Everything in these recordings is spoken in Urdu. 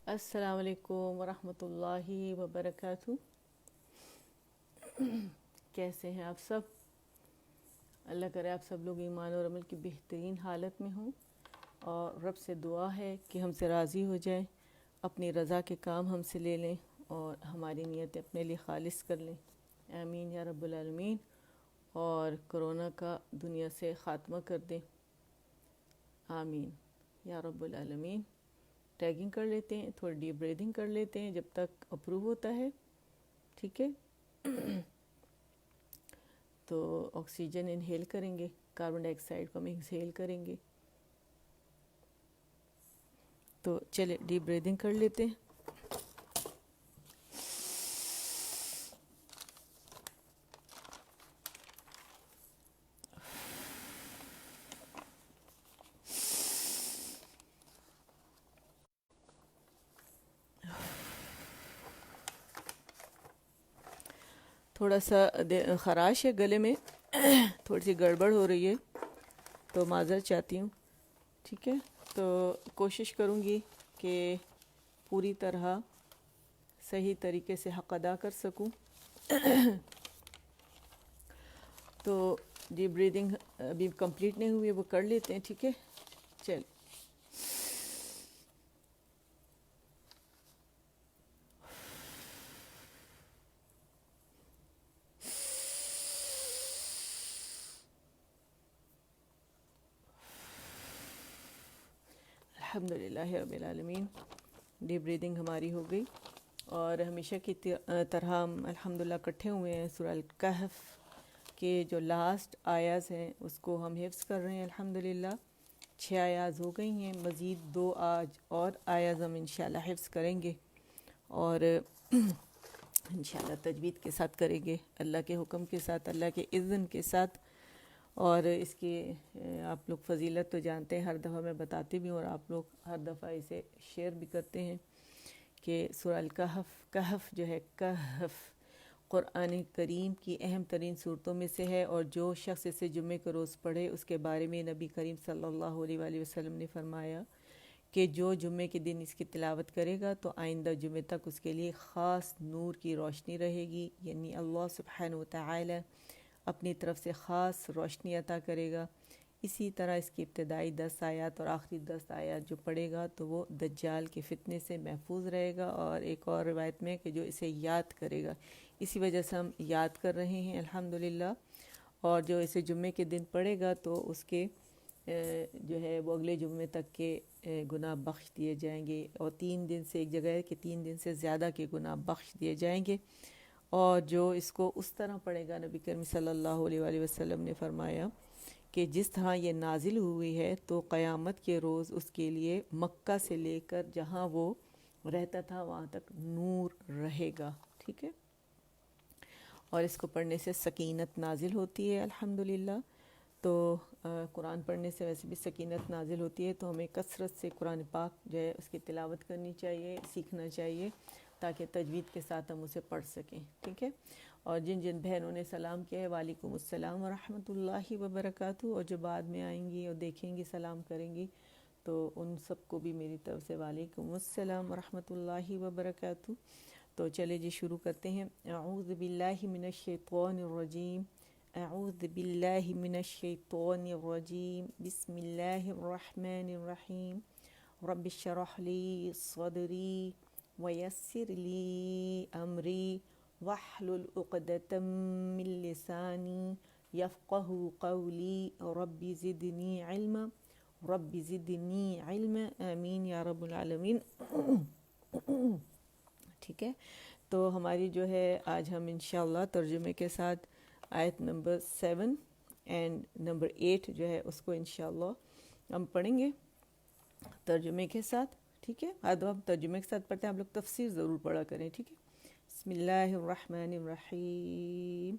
السلام علیکم ورحمۃ اللہ وبرکاتہ۔ کیسے ہیں آپ سب؟ اللہ کرے آپ سب لوگ ایمان اور عمل کی بہترین حالت میں ہوں، اور رب سے دعا ہے کہ ہم سے راضی ہو جائیں، اپنی رضا کے کام ہم سے لے لیں اور ہماری نیتیں اپنے لیے خالص کر لیں، آمین یا رب العالمین۔ اور کرونا کا دنیا سے خاتمہ کر دیں، آمین یا رب العالمین۔ ٹیگنگ کر لیتے ہیں، تھوڑی ڈیپ بریدنگ کر لیتے ہیں جب تک اپروو ہوتا ہے، ٹھیک ہے؟ تو آکسیجن انہیل کریں گے، کاربن ڈائی آکسائڈ کو ہم ایکسہیل کریں گے۔ تو چلے ڈیپ بریدنگ کر لیتے ہیں۔ تھوڑا سا خراش ہے گلے میں، تھوڑی سی گڑبڑ ہو رہی ہے، تو معذرت چاہتی ہوں، ٹھیک ہے؟ تو کوشش کروں گی کہ پوری طرح صحیح طریقے سے حق ادا کر سکوں۔ تو ڈیپ بریدنگ ابھی کمپلیٹ نہیں ہوئی ہے، وہ کر لیتے ہیں، ٹھیک ہے؟ چل الحمدللہ رب العالمین، ڈیپ بریدنگ ہماری ہو گئی، اور ہمیشہ کی طرح ہم الحمدللہ اکٹھے ہوئے ہیں۔ سورہ الکہف کے جو لاسٹ آیاز ہیں اس کو ہم حفظ کر رہے ہیں الحمدللہ۔ 6 آیاز ہو گئی ہیں، مزید 2 آج اور آیاز ہم انشاءاللہ حفظ کریں گے، اور انشاءاللہ تجوید کے ساتھ کریں گے، اللہ کے حکم کے ساتھ، اللہ کے اذن کے ساتھ۔ اور اس کی آپ لوگ فضیلت تو جانتے ہیں، ہر دفعہ میں بتاتی بھی ہوں، اور آپ لوگ ہر دفعہ اسے شیئر بھی کرتے ہیں کہ سورہ الکہف، کہف جو ہے، کہف قرآن کریم کی اہم ترین صورتوں میں سے ہے، اور جو شخص اسے جمعے کے روز پڑھے اس کے بارے میں نبی کریم صلی اللہ علیہ وآلہ وسلم نے فرمایا کہ جو جمعے کے دن اس کی تلاوت کرے گا تو آئندہ جمعے تک اس کے لیے خاص نور کی روشنی رہے گی، یعنی اللہ سبحانہ وتعالی اپنی طرف سے خاص روشنی عطا کرے گا۔ اسی طرح اس کی ابتدائی 10 آیات اور آخری 10 آیات جو پڑھے گا تو وہ دجال کے فتنے سے محفوظ رہے گا، اور ایک اور روایت میں کہ جو اسے یاد کرے گا، اسی وجہ سے ہم یاد کر رہے ہیں الحمدللہ۔ اور جو اسے جمعے کے دن پڑھے گا تو اس کے جو ہے وہ اگلے جمعے تک کے گناہ بخش دیے جائیں گے، اور 3 دن سے، ایک جگہ ہے کہ 3 دن سے زیادہ کے گناہ بخش دیے جائیں گے۔ اور جو اس کو اس طرح پڑھے گا، نبی کریم صلی اللہ علیہ وآلہ وسلم نے فرمایا کہ جس طرح یہ نازل ہوئی ہے تو قیامت کے روز اس کے لیے مکہ سے لے کر جہاں وہ رہتا تھا وہاں تک نور رہے گا، ٹھیک ہے؟ اور اس کو پڑھنے سے سکینت نازل ہوتی ہے الحمدللہ۔ تو قرآن پڑھنے سے ویسے بھی سکینت نازل ہوتی ہے، تو ہمیں کثرت سے قرآن پاک جو ہے اس کی تلاوت کرنی چاہیے، سیکھنا چاہیے، تاکہ تجوید کے ساتھ ہم اسے پڑھ سکیں، ٹھیک ہے؟ اور جن جن بہنوں نے سلام کیا ہے، وعلیکم السلام ورحمۃ اللہ وبرکاتہ، اور جو بعد میں آئیں گی اور دیکھیں گی، سلام کریں گی، تو ان سب کو بھی میری طرف سے وعلیکم السلام ورحمۃ اللہ وبرکاتہ۔ تو چلے جی شروع کرتے ہیں۔ اعوذ باللہ من الشیطان الرجیم، اعوذ باللہ من الشیطان الرجیم، بسم اللہ الرحمن الرحیم، رب اشرح لی صدری ویسر لی امری واحلل عقدۃ من لسانی یفقہ قولی، رب زدنی علما، رب زدنی علما، آمین یا رب العالمین۔ ٹھیک ہے؟ تو ہماری جو ہے آج ہم انشاءاللہ ترجمے کے ساتھ آیت نمبر 7 اینڈ نمبر 8 جو ہے اس کو انشاءاللہ ہم پڑھیں گے ترجمے کے ساتھ، ٹھیک ہے؟ آج ہم ترجمے کے ساتھ پڑھتے ہیں، آپ لوگ تفسیر ضرور پڑھا کریں، ٹھیک ہے؟ بسم اللہ الرحمن الرحیم،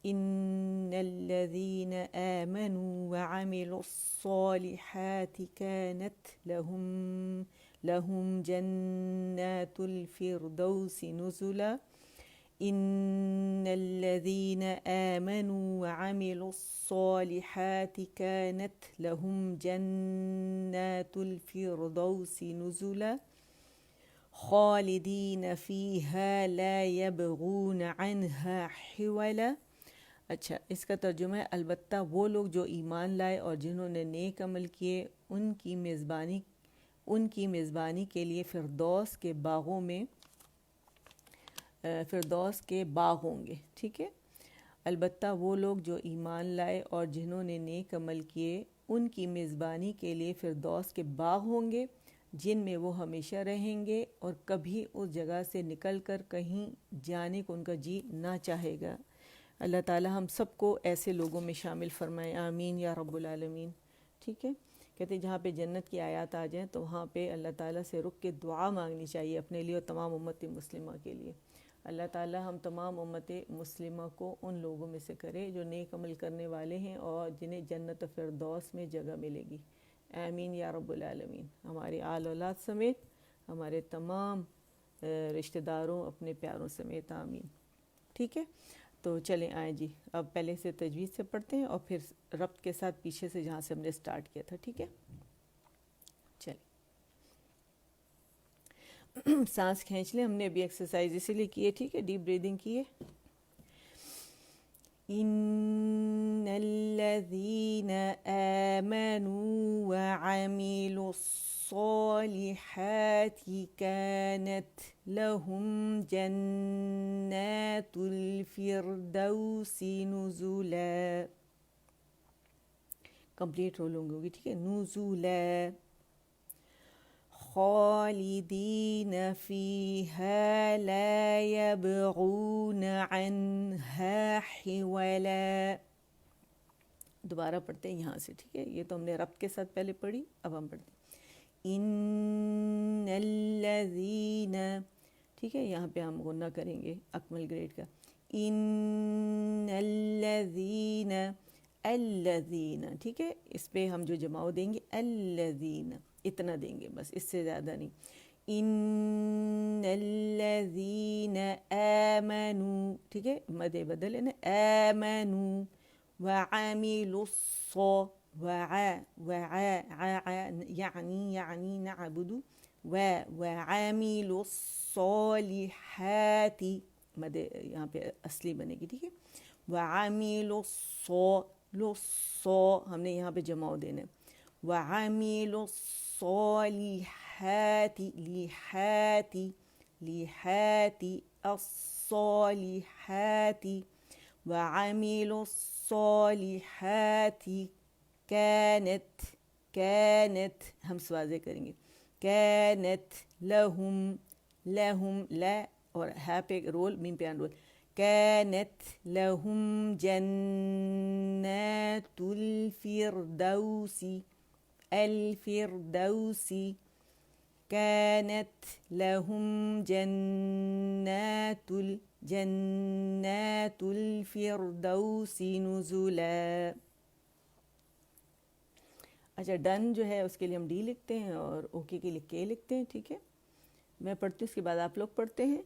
ان الذین آمنوا وعملوا الصالحات كانت لهم جنات الفردوس نزلا، ان الذین آمنوا وعملوا الصالحات كانت لهم جنات الفردوس نزلا خالدین فیہا لا یبغون عنہا حولا. اچھا، اس کا ترجمہ ہے البتہ وہ لوگ جو ایمان لائے اور جنہوں نے نیک عمل کیے ان کی میزبانی کے لیے فردوس کے باغوں میں فردوس کے باغ ہوں گے. ٹھیک ہے، البتہ وہ لوگ جو ایمان لائے اور جنہوں نے نیک عمل کیے ان کی میزبانی کے لیے فردوس کے باغ ہوں گے جن میں وہ ہمیشہ رہیں گے اور کبھی اس جگہ سے نکل کر کہیں جانے کو ان کا جی نہ چاہے گا. اللہ تعالی ہم سب کو ایسے لوگوں میں شامل فرمائے، آمین یا رب العالمین. ٹھیک ہے، کہتے ہیں جہاں پہ جنت کی آیات آ جائیں تو وہاں پہ اللہ تعالیٰ سے رک کے دعا مانگنی چاہیے اپنے لیے اور تمام امت مسلمہ کے لیے. اللہ تعالیٰ ہم تمام امت مسلمہ کو ان لوگوں میں سے کرے جو نیک عمل کرنے والے ہیں اور جنہیں جنت فردوس میں جگہ ملے گی. آمین یا رب العالمین. ہمارے آل اولاد سمیت، ہمارے تمام رشتہ داروں، اپنے پیاروں سمیت، آمین. ٹھیک ہے، تو چلیں آئیں جی، اب پہلے سے تجوید سے پڑھتے ہیں اور پھر ربط کے ساتھ پیچھے سے جہاں سے ہم نے سٹارٹ کیا تھا. ٹھیک ہے، چلیں. سانس کھینچ لیں، ہم نے ابھی ایکسرسائز اسی لیے کی ہے. ٹھیک ہے، ڈیپ بریدنگ کی ہے. ان الذین آمنوا وعملوا الصالحات كانت لهم جنات الفردوس نزلا. کمپلیٹ رولنگ ہوگی. ٹھیک ہے، نزلا خالدین فیہا لا یبغون عنہا حولا. دوبارہ پڑھتے ہیں یہاں سے. ٹھیک ہے، یہ تو ہم نے ربط کے ساتھ پہلے پڑھی، اب ہم پڑھتے ہیں ان الذین. ٹھیک ہے، یہاں پہ ہم غنہ کریں گے اکمل گریڈ کا. ان الذین، الذین. ٹھیک ہے، اس پہ ہم جو جماؤ دیں گے الذین اتنا دیں گے بس، اس سے زیادہ نہیں. ان الذین آمنوا. ٹھیک ہے، مد بدل ہے نا، آمنوا وعملوا یعنی نعبد وعملوا الصالحات. مد یہاں پہ اصلی بنے گی. ٹھیک ہے، وعملوا ہم نے یہاں پہ جماؤ دینا ہے. وعملوا الصالحات لحات الصالحات وعملوا الصالحات كانت ہم سوازے کریں گے. كانت لہم لا اور ہا پہ رول، میم پہ رول. كانت لهم جنات الفردوس كانت لهم جنات الفردوس نزلا. اچھا، ڈن جو ہے اس کے لیے ہم ڈی لکھتے ہیں اور اوکے کے لیے کے لکھتے ہیں. ٹھیک ہے، میں پڑھتی ہوں، اس کے بعد آپ لوگ پڑھتے ہیں.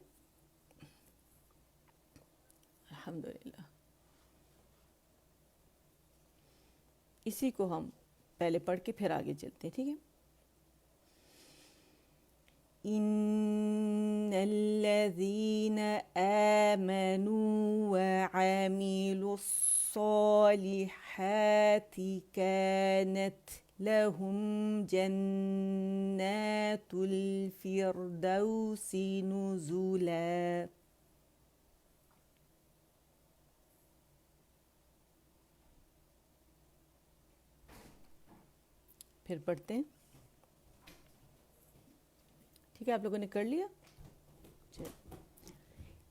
الحمدللہ. اسی کو ہم پہلے پڑھ کے پھر آگے چلتے ہیں. ٹھیک ہے، ان الذین آمنوا وعملوا الصالحات كانت لهم جنات الفردوس نزلا. پھر پڑھتے ہیں. ٹھیک ہے، آپ لوگوں نے کر لیا.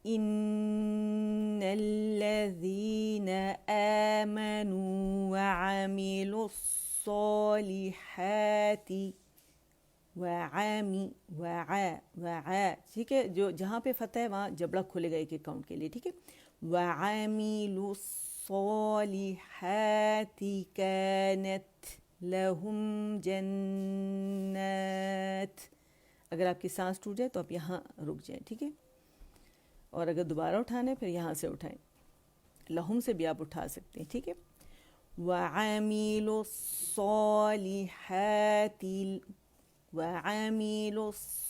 ان الذین آمنوا وعملوا الصالحات ٹھیک ہے، جو جہاں پہ فتح ہے وہاں جبڑا کھلے گا ایک اکاؤنٹ کے لیے. ٹھیک ہے، وعملوا الصالحات كانت لہم جنات. اگر آپ کی سانس ٹوٹ جائے تو آپ یہاں رک جائیں. ٹھیک ہے، اور اگر دوبارہ اٹھانا ہے پھر یہاں سے اٹھائیں. لہم سے بھی آپ اٹھا سکتے ہیں. ٹھیک ہے، وعملوا الصالحات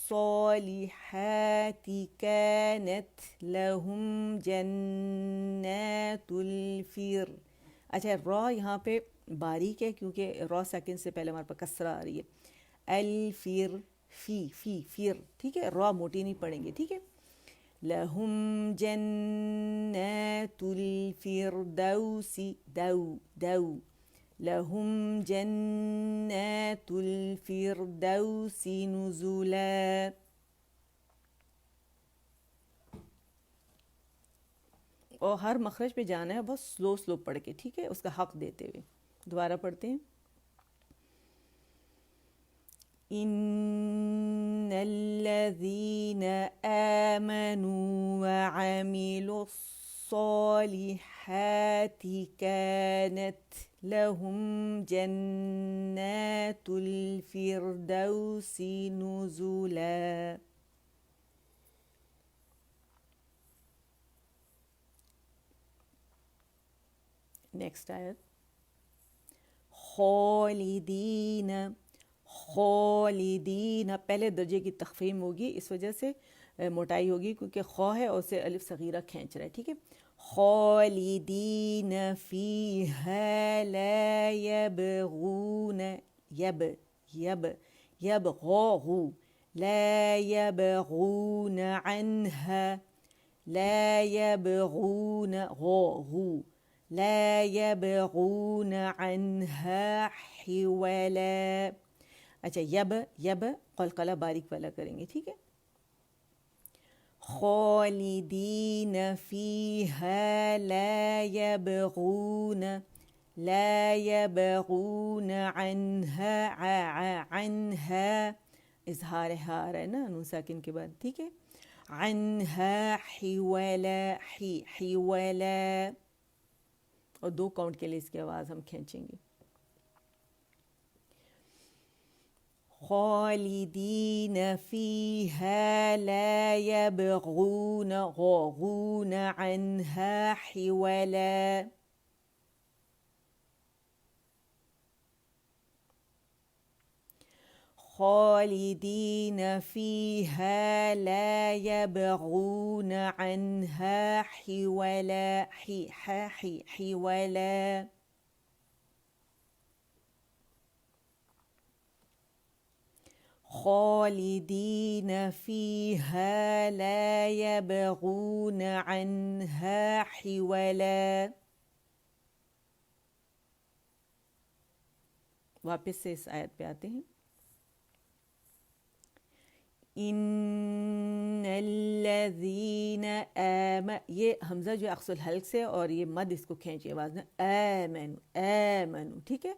الصالحات كانت لهم جنات الفر. اچھا را یہاں پہ باریک ہے کیونکہ را سیکنڈ سے پہلے ہمارے پاس کسرہ آ رہی ہے. الفر فی فیر, ٹھیک ہے, را موٹی نہیں پڑیں گے, ٹھیک ہے. لہم جنات الفردوس دو لہم جنات الفردوس نزلا. اور ہر مخرج پہ جانا ہے, بہت سلو پڑھ کے, ٹھیک ہے, اس کا حق دیتے ہوئے. دوبارہ پڑھتے ہیں. ان الذين آمنوا وعملوا الصالحات كانت لهم جنات الفردوس نزلا. نیکسٹ آیت. خالدین پہلے درجے کی تخفیم ہوگی, اس وجہ سے موٹائی ہوگی کیونکہ خو ہے اور اسے الف صغیرہ کھینچ رہا ہے, ٹھیک ہے. خالدین فیہا لا یبغون یبغو لا یبغون عنہا لا یبغون غو لا یبغون عنہا حولا. اچھا یب قلقلہ باریک والا کریں گے, ٹھیک ہے. خالدین فیہا لا یبغون عنہا اظہار ہار ہے نا نون ساکن کے بعد, ٹھیک ہے. عنہا حولا اور 2 کاؤنٹ کے لیے اس کی آواز ہم کھینچیں گے. خالدین فیہا لا یبغون عنہا حولا. خالدین فیہا لا یبغون عنہا حولا حولا. خالدین فیہا لا یبغون عنہا حولا. واپس سے اس آیت پہ آتے ہیں. ان الذین یہ حمزہ جو اقصى الحلق سے اور یہ مد اس کو کھینچے آواز میں آمنو, ٹھیک ہے.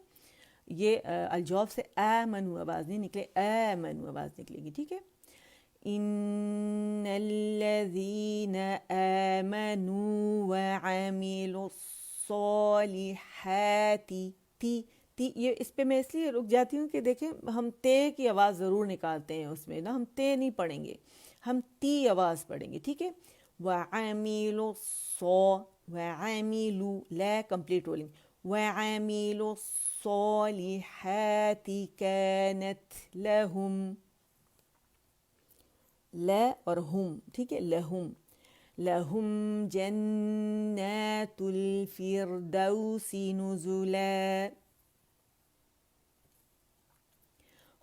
یہ الجوف سے آمنو آواز نہیں نکلے, آمنو آواز نکلے گی, ٹھیک ہے. ان الذین آمنوا وعملوا الصالحات تی یہ اس پہ میں اس لیے رک جاتی ہوں کہ دیکھیں ہم تے کی آواز ضرور نکالتے ہیں اس میں نا, ہم تے نہیں پڑھیں گے, ہم تی آواز پڑھیں گے, ٹھیک ہے. وعملوا وعملوا لا کمپلیٹ رولنگ. وعملوا الصالحات كانت لهم لا اور ہم, ٹھیک ہے, لہم جنات الفردوس نزلا.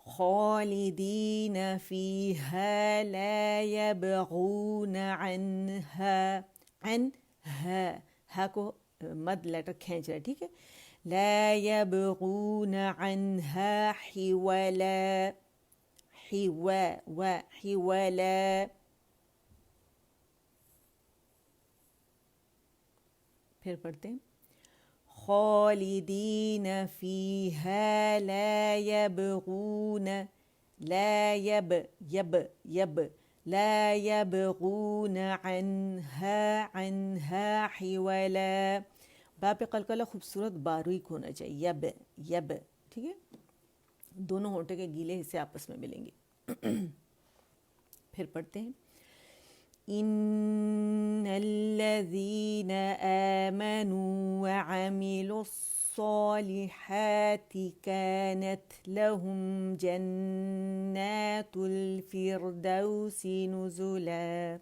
خالدین فیہا لا یبغون عنہا ہا کو مد لیٹر کھینچ رہا ہے, ٹھیک ہے. لا یبغون عنہا حولا حولا. پھر پڑھتے ہیں. خالدین فیہا لا یبغون لا یبغون عنہا حولا. باپ قلقلہ خوبصورت باریک ہونا چاہیے, یب, ٹھیک ہے. دونوں ہونٹے کے گیلے حصے آپس میں ملیں گے. پھر پڑھتے ہیں. ان الذین آمنوا وعملوا الصالحات كانت لهم جنات الفردوس نزلا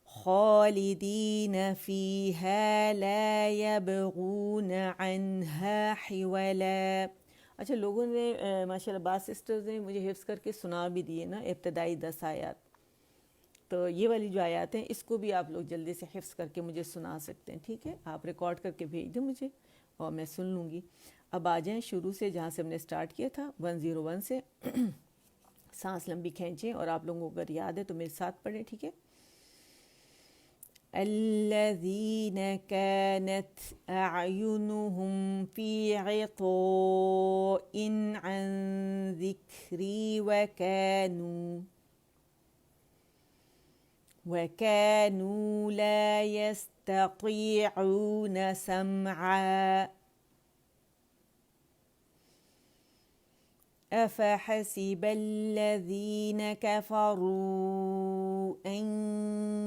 خالدين فيها لا يبغون عنها حولا. اچھا لوگوں نے ماشاء اللہ بعض سسٹرز نے مجھے حفظ کر کے سنا بھی دیے نا ابتدائی 10 آیات، تو یہ والی جو آیات ہیں اس کو بھی آپ لوگ جلدی سے حفظ کر کے مجھے سنا سکتے ہیں، ٹھیک ہے؟ آپ ریکارڈ کر کے بھیج دیں مجھے اور میں سن لوں گی۔ اب آ جائیں شروع سے جہاں سے ہم نے سٹارٹ کیا تھا 101 سے۔ سانس لمبی کھینچیں اور آپ لوگوں کو اگر یاد ہے تو میرے ساتھ پڑھیں، ٹھیک ہے؟ الذين كانت أعينهم في عطاء عن ذكري وكانوا لا يستطيعون سمعا أفحسب الذين كفروا أن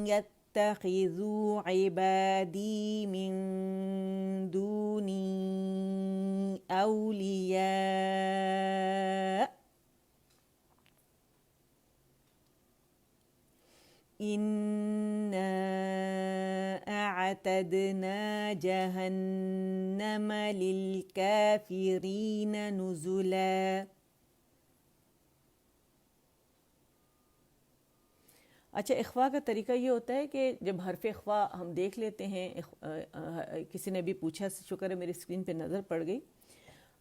يتخذوا عبادي من دوني أولياء إنا أعتدنا جهنم للكافرين نزلا۔ اچھا اخفاء کا طریقہ یہ ہوتا ہے کہ جب حرف اخفاء ہم دیکھ لیتے ہیں، کسی نے بھی پوچھا، شکر ہے میری اسکرین پہ نظر پڑ گئی،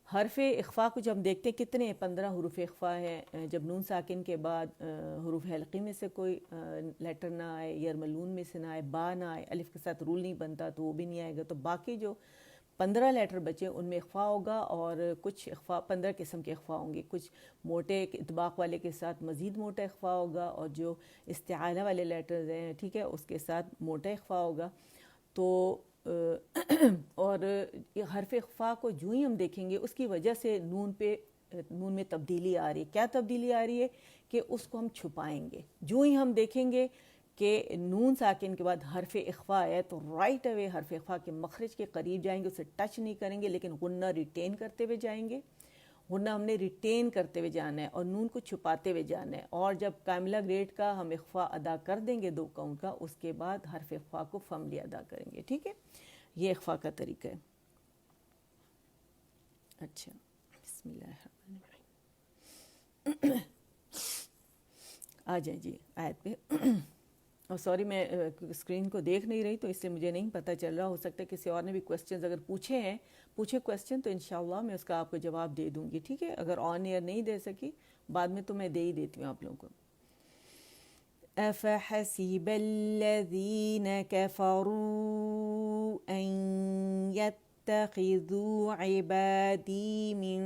حرف اخفاء کو جب ہم دیکھتے ہیں کتنے 15 حروف اخفاء ہیں۔ جب نون ساکن کے بعد حروف حلقی میں سے کوئی لیٹر نہ آئے، یرملون میں سے نہ آئے، با نہ آئے، الف کے ساتھ رول نہیں بنتا تو وہ بھی نہیں آئے گا، تو باقی جو 15 لیٹر بچے ان میں اخفاء ہوگا، اور کچھ اخفاء 15 قسم کے اخفاء ہوں گے، کچھ موٹے اطباق والے کے ساتھ مزید موٹا اخفاء ہوگا، اور جو استعانہ والے لیٹرز ہیں، ٹھیک ہے، اس کے ساتھ موٹا اخفاء ہوگا۔ تو اور حرف اخفاء کو جو ہی ہم دیکھیں گے اس کی وجہ سے نون میں تبدیلی آ رہی ہے۔ کیا تبدیلی آ رہی ہے کہ اس کو ہم چھپائیں گے۔ جو ہی ہم دیکھیں گے کہ نون ساکن کے بعد حرف اخفاء ہے تو رائٹ اوے حرف اخفاء کے مخرج کے قریب جائیں گے، اسے ٹچ نہیں کریں گے، لیکن غنہ ریٹین کرتے ہوئے جائیں گے۔ غنہ ہم نے ریٹین کرتے ہوئے جانا ہے اور نون کو چھپاتے ہوئے جانا ہے، اور جب کاملہ گریڈ کا ہم اخفاء ادا کر دیں گے 2 کاؤنٹ کا، اس کے بعد حرف اخفاء کو فملی ادا کریں گے، ٹھیک ہے؟ یہ اخفاء کا طریقہ ہے۔ اچھا بسم اللہ الرحمن الرحیم، آ جائیں جی آیت پہ۔ اور سوری میں اسکرین کو دیکھ نہیں رہی تو اس سے مجھے نہیں پتہ چل رہا، ہو سکتا ہے کسی اور نے بھی کوسچنز اگر پوچھے کوسچن تو انشاءاللہ میں اس کا آپ کو جواب دے دوں گی، ٹھیک ہے؟ اگر آن ایئر نہیں دے سکی بعد میں تو میں دے ہی دیتی ہوں آپ لوگوں کو۔ أفحسب الذين كفروا أن يتخذوا عبادي من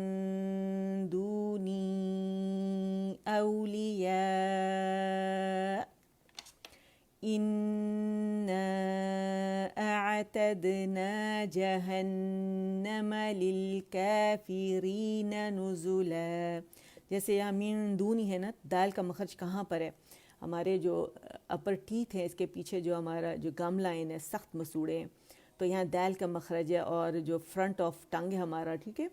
دوني أولياء إنا أعتدنا جهنم للكافرين نزلا۔ جیسے یہاں من دونی ہے نا، دال کا مخرج کہاں پر ہے؟ ہمارے جو اپر ٹیتھ ہیں اس کے پیچھے جو ہمارا جو گم لائن ہے سخت مسوڑے ہیں، تو یہاں دال کا مخرج ہے، اور جو فرنٹ آف ٹنگ ہے ہمارا، ٹھیک ہے،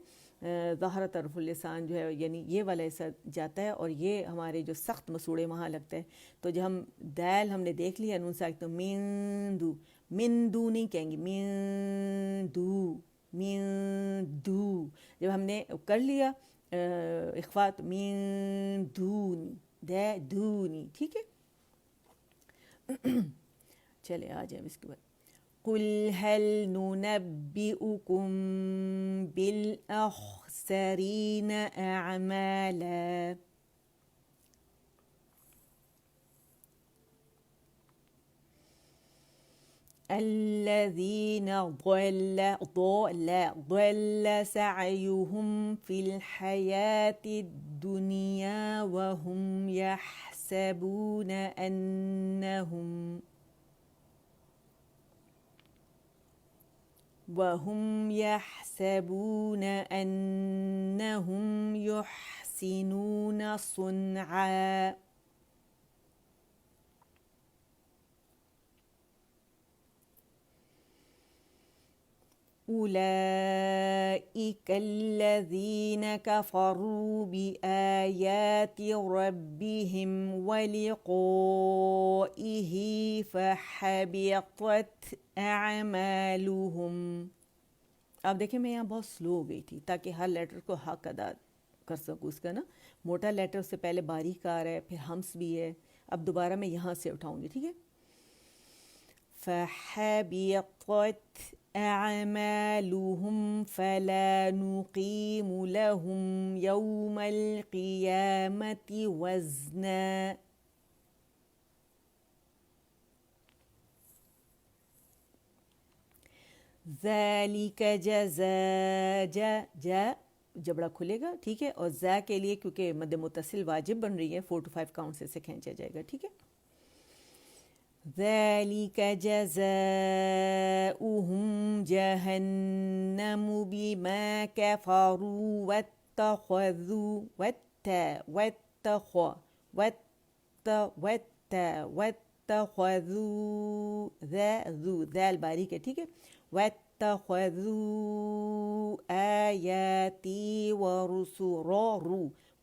ظاہر طرف اللسان جو ہے یعنی یہ والا حصہ جاتا ہے، اور یہ ہمارے جو سخت مسوڑے وہاں لگتا ہے۔ تو جب ہم دال ہم نے دیکھ لیا نون ساکن، تو من دو نہیں کہیں گے، من دو جب ہم نے کر لیا اخفاء، تو من دونی، ٹھیک ہے؟ چلے آ جائیں اس کے بعد۔ قُلْ هَلْ نُنَبِّئُكُمْ بِالْأَخْسَرِينَ أَعْمَالًا الَّذِينَ ضَلَّ سَعْيُهُمْ فِي الْحَيَاةِ الدُّنْيَا وَهُمْ يحسبون أنهم يحسنون صنعا۔ أولئك الذين كفروا بآيات ربهم ولقائه فحبطت أعمالهم. اب دیکھیں میں یہاں بہت سلو ہو گئی تھی تاکہ ہر لیٹر کو حق ادا کر سکوں اس کا نا. موٹا لیٹر سے پہلے باریک آ رہا ہے، پھر ہمس بھی ہے. اب دوبارہ میں یہاں سے اٹھاؤں گی، ٹھیک ہے. فحبطت أعمالهم فلا نقيم لهم يوم القيامة وزنا. ذلك جزاء جا جبڑا کھلے گا، ٹھیک ہے. اور زا کے لیے کیونکہ مد متصل واجب بن رہی ہے 4 to 5 کاؤنٹ سے کھینچا جائے گا، ٹھیک ہے. ذلك جزاؤهم جهنم بما كفروا واتخذوا ذال باریک ہے، ٹھیک ہے. واتخذوا آیاتی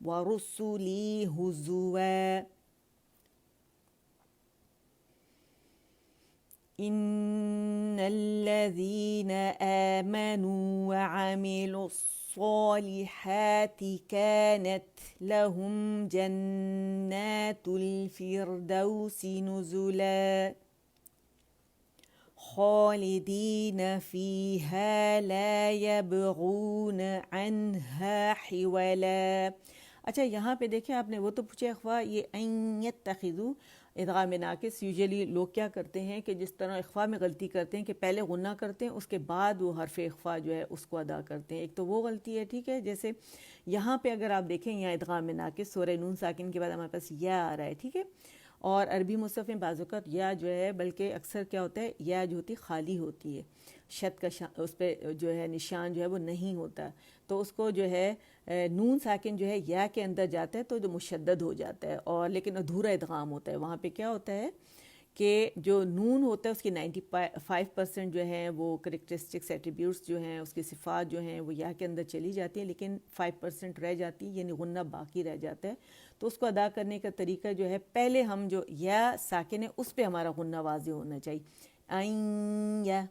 ورسلی ہزوا. إن الذين آمنوا وعملوا الصالحات كانت لهم جنات الفردوس نزلا خالدين فيها لا يبغون عنها حولا. اچھا یہاں پہ دیکھیں آپ نے وہ تو پوچھے اخوا یہ ان یتخذوا ادغام ناقص یوزلی لوگ کیا کرتے ہیں کہ جس طرح اخفا میں غلطی کرتے ہیں کہ پہلے غنہ کرتے ہیں اس کے بعد وہ حرف اخفا جو ہے اس کو ادا کرتے ہیں. ایک تو وہ غلطی ہے، ٹھیک ہے. جیسے یہاں پہ اگر آپ دیکھیں یہاں ادغام ناقص سورہ نون ساکن کے بعد ہمارے پاس یا آ رہا ہے، ٹھیک ہے. اور عربی مصحف میں بعض اوقات یا جو ہے بلکہ اکثر کیا ہوتا ہے یا جو ہوتی خالی ہوتی ہے، شد کا اس پہ جو ہے نشان جو ہے وہ نہیں ہوتا، تو اس کو جو ہے نون ساکن جو ہے یا کے اندر جاتا ہے تو جو مشدد ہو جاتا ہے، اور لیکن ادھورا ادغام ہوتا ہے. وہاں پہ کیا ہوتا ہے کہ جو نون ہوتا ہے اس کی 95% جو ہیں وہ کریکٹرسٹکس ایٹریبیوٹس جو ہیں اس کی صفات جو ہیں وہ یا کے اندر چلی جاتی ہیں، لیکن 5% رہ جاتی ہے، یعنی غنہ باقی رہ جاتا ہے. تو اس کو ادا کرنے کا طریقہ جو ہے پہلے ہم جو یا ساکن ہے اس پہ ہمارا غنہ واضح ہونا چاہیے. این یا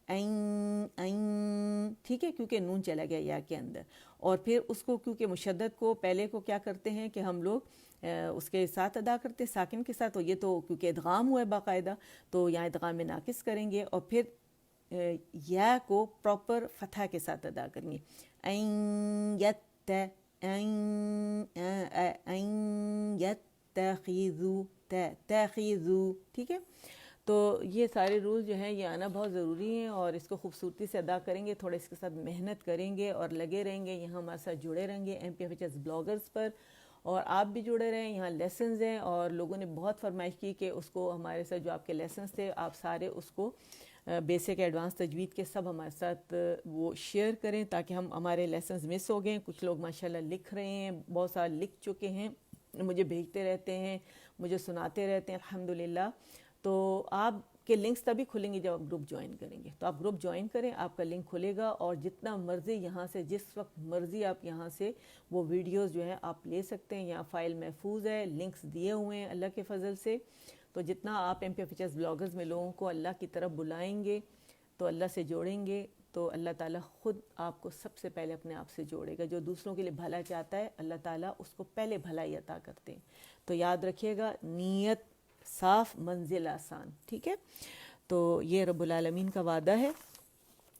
این، ٹھیک ہے، کیونکہ نون چلا گیا یا کے اندر. اور پھر اس کو کیونکہ مشدد کو پہلے کو کیا کرتے ہیں کہ ہم لوگ اس کے ساتھ ادا کرتے ہیں ساکن کے ساتھ، اور یہ تو کیونکہ ادغام ہوا ہے باقاعدہ تو یہاں ادغام میں ناقص کریں گے اور پھر یا کو پراپر فتحہ کے ساتھ ادا کریں گے. این یتخذوا تخذوا، ٹھیک ہے. تو یہ سارے رول جو ہیں یہ آنا بہت ضروری ہیں اور اس کو خوبصورتی سے ادا کریں گے، تھوڑے اس کے ساتھ محنت کریں گے اور لگے رہیں گے. یہاں ہمارے ساتھ جڑے رہیں گے MPFHS بلاگرز پر، اور آپ بھی جڑے رہیں. یہاں لیسنز ہیں اور لوگوں نے بہت فرمائش کی کہ اس کو ہمارے ساتھ جو آپ کے لیسنز تھے آپ سارے اس کو بیسک ایڈوانس تجوید کے سب ہمارے ساتھ وہ شیئر کریں تاکہ ہمارے لیسنز مس ہو گئے. کچھ لوگ ماشاءاللہ لکھ رہے ہیں، بہت سارے لکھ چکے ہیں، مجھے بھیجتے رہتے ہیں، مجھے سناتے رہتے ہیں الحمدللہ. تو آپ کے لنکس تبھی کھلیں گے جب آپ گروپ جوائن کریں گے. تو آپ گروپ جوائن کریں، آپ کا لنک کھلے گا اور جتنا مرضی یہاں سے جس وقت مرضی آپ یہاں سے وہ ویڈیوز جو ہیں آپ لے سکتے ہیں. یہاں فائل محفوظ ہے، لنکس دیے ہوئے ہیں اللہ کے فضل سے. تو جتنا آپ MPFHS بلاگرز میں لوگوں کو اللہ کی طرف بلائیں گے تو اللہ سے جوڑیں گے تو اللہ تعالیٰ خود آپ کو سب سے پہلے اپنے آپ سے جوڑے گا. جو دوسروں کے لیے بھلا چاہتا ہے اللہ تعالیٰ اس کو پہلے بھلائی عطا کرتے ہیں. تو یاد رکھیے گا، نیت صاف منزل آسان، ٹھیک ہے. تو یہ رب العالمین کا وعدہ ہے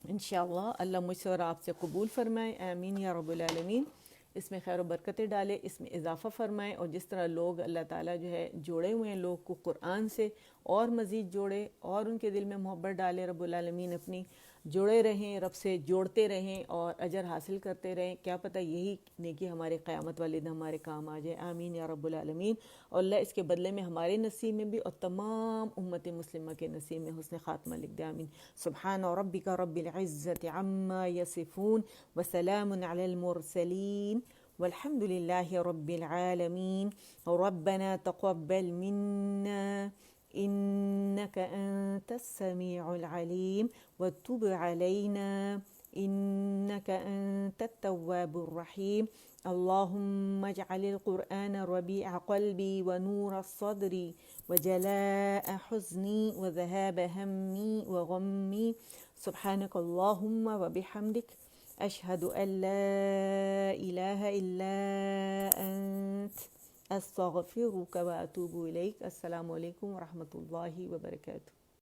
انشاءاللہ. اللہ مجھ سے اور آپ سے قبول فرمائے، آمین یا رب العالمین. اس میں خیر و برکتیں ڈالے، اس میں اضافہ فرمائے، اور جس طرح لوگ اللہ تعالیٰ جو ہے جوڑے ہوئے ہیں لوگ کو قرآن سے اور مزید جوڑے اور ان کے دل میں محبت ڈالے رب العالمین اپنی. جڑے رہیں، رب سے جوڑتے رہیں اور اجر حاصل کرتے رہیں. کیا پتہ یہی نیکی ہمارے قیامت والے دن ہمارے کام آ جائے، آمین یا رب العالمین. اور اللہ اس کے بدلے میں ہمارے نصیب میں بھی اور تمام امت مسلمہ کے نصیب میں حسن خاتمہ لکھ دے، آمین. سبحان ربک رب العزت عما یصفون وسلام علی المرسلین والحمد للہ رب العالمین. ربنا تقبل منا إنك أنت السميع العليم وتب علينا إنك أنت التواب الرحيم اللهم اجعل القرآن ربيع قلبي ونور صدري وجلاء حزني وذهاب همي وغمي سبحانك اللهم وبحمدك أشهد أن لا إله إلا أنت أستغفرك وأتوب إليك. السلام عليكم ورحمة الله وبركاته.